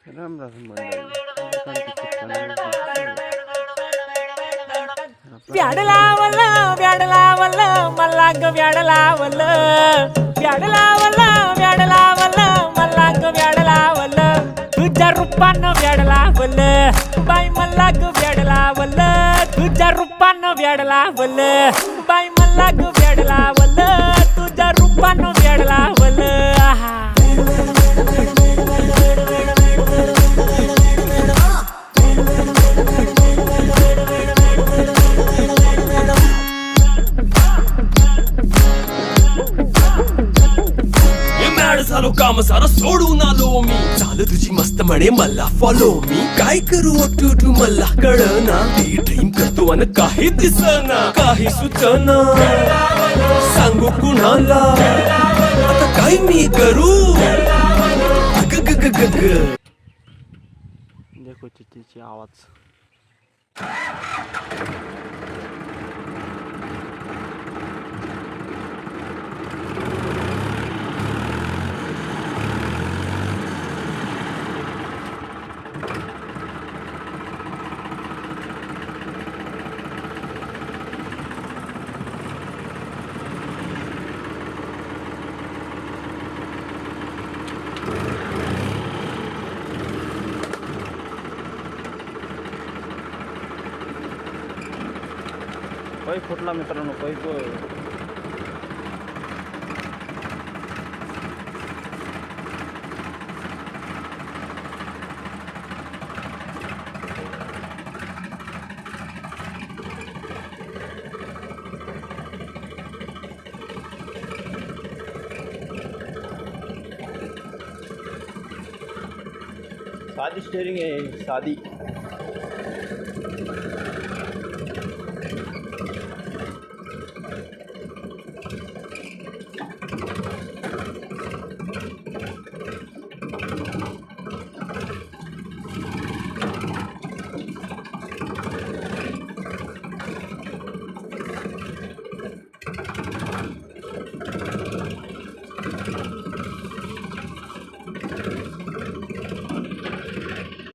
राम राम मंडळी ब्याड लावलं ब्याड लावलं मला ग ब्याड लावलं ब्याड लावलं ब्याड लावलं मला ग ब्याड लावलं तुझ्या रूपानं ब्याड लावलं बाई मला ग ब्याड लावलं तुझ्या रूपानं ब्याड लावलं बाई मला ग ब्याड लावलं तुझ्या रूपानं ब्याड लावलं आहा झालो काम सारा सोडून आलो मी चाल तुझी मस्त म्हणे मला फॉलो मी काय करू टू मला कळना ती ड्रीम करतो आणि काही दिसना काही सुचना सांगू कुणाला आता काय मी करू देखो चिठ्ठीची आवाज पाईप फुटला मित्रांनो पाईप साधी स्टेरिंग आहे साधी